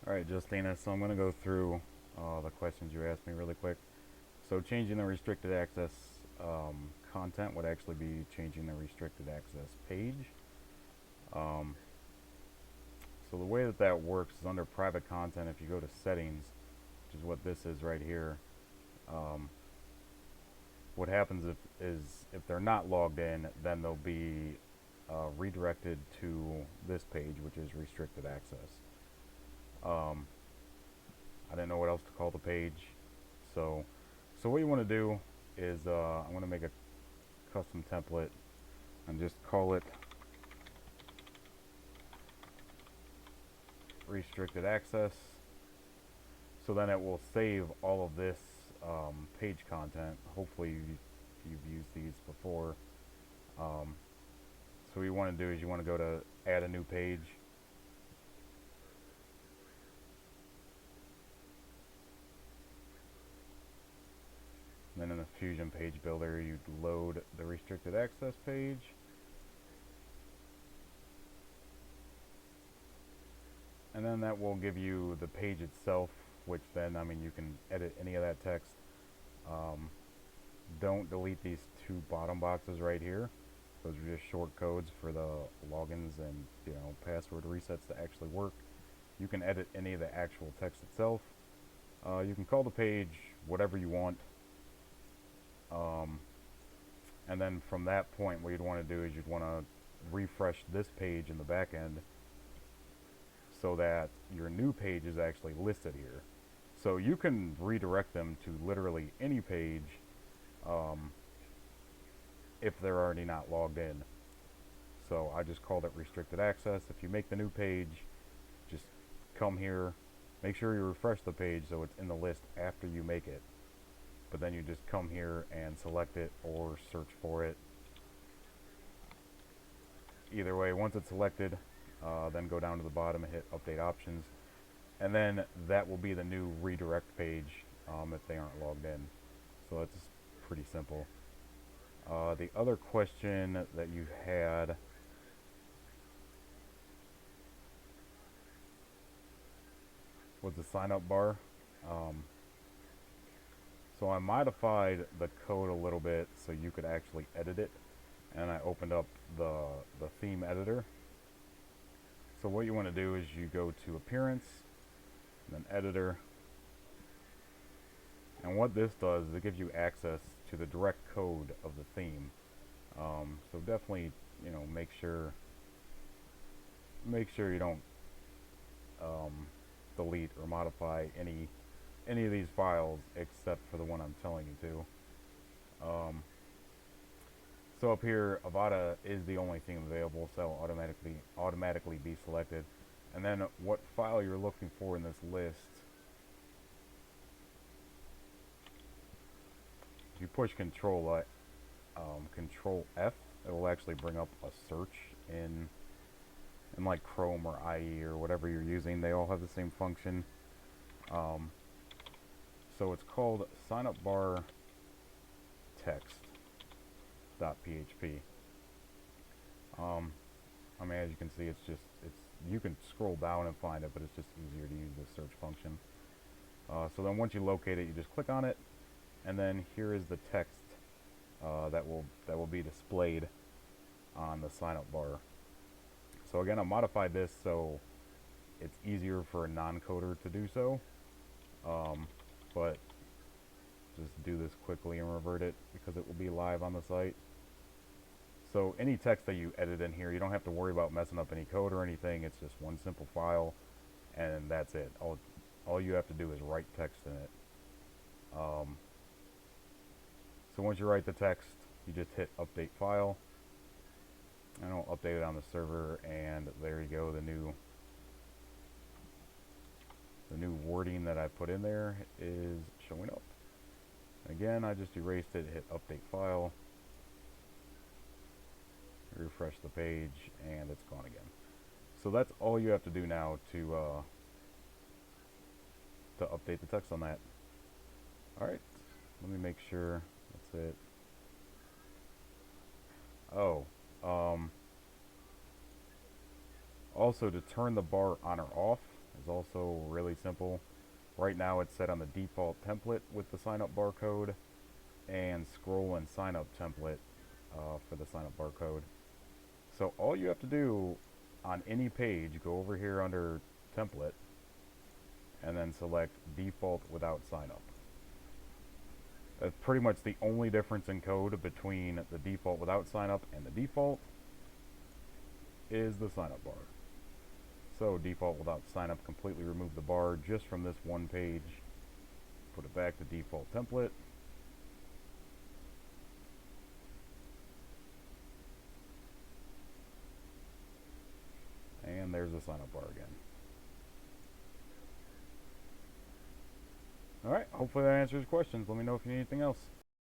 Alright, Justina, so I'm going to go through the questions you asked me really quick. So changing the restricted access content would actually be changing the restricted access page. Um, so the way that that works is under private content. If you go to settings, which is what this is right here, um, what happens if they're not logged in, then they'll be redirected to this page, which is restricted access. Um, I didn't know what else to call the page, so what you want to do is I'm going to make a custom template and just call it restricted access. So then it will save all of this page content. Hopefully you've used these before. Um, so what you want to do is you want to go to add a new page. And then in the Fusion page builder, you'd load the restricted access page. And then that will give you the page itself, which then, I mean, you can edit any of that text. Don't delete these two bottom boxes right here. Those are just short codes for the logins and password resets to actually work. You can edit any of the actual text itself. You can call the page whatever you want. And then from that point, what you'd want to do is you'd want to refresh this page in the back end so that your new page is actually listed here. So you can redirect them to literally any page if they're already not logged in. So I just called it restricted access. If you make the new page, just come here, make sure you refresh the page so it's in the list after you make it. But then you just come here and select it or search for it. Either way, once it's selected, then go down to the bottom and hit update options. And then that will be the new redirect page if they aren't logged in. So that's pretty simple. The other question that you had was the sign up bar. So I modified the code a little bit so you could actually edit it, and I opened up the theme editor. So what you want to do is you go to appearance, and then editor, and what this does is it gives you access to the direct code of the theme. So definitely, make sure you don't delete or modify any of these files except for the one I'm telling you to. So up here, Avada is the only theme available, so automatically be selected. And then what file you're looking for in this list, if you push Control F, it will actually bring up a search in like Chrome or IE or whatever you're using. They all have the same function. So it's called signup bar text.php. I mean, as you can see, it's you can scroll down and find it, but it's just easier to use the search function. So then once you locate it, you just click on it, and then here is the text that will be displayed on the signup bar. So again, I modified this so it's easier for a non-coder to do so, but just do this quickly and revert it because it will be live on the site. So any text that you edit in here, you don't have to worry about messing up any code or anything. It's just one simple file, and that's it. All you have to do is write text in it. So once you write the text, you just hit update file, and it'll update it on the server, and there you go. The new wording that I put in there is showing up. Again, I just erased it, hit update file, refresh the page, and it's gone again. So that's all you have to do now to update the text on that. Alright, let me make sure that's it. Oh, also to turn the bar on or off, is also really simple. Right now it's set on the default template with the sign up barcode and scroll and sign up template for the sign up barcode. So all you have to do on any page, go over here under template and then select default without sign up. That's pretty much the only difference in code between the default without sign up and the default is the sign up bar. So default without sign up, completely remove the bar just from this one page. Put it back to default template. And there's the sign up bar again. Alright, hopefully that answers questions. Let me know if you need anything else.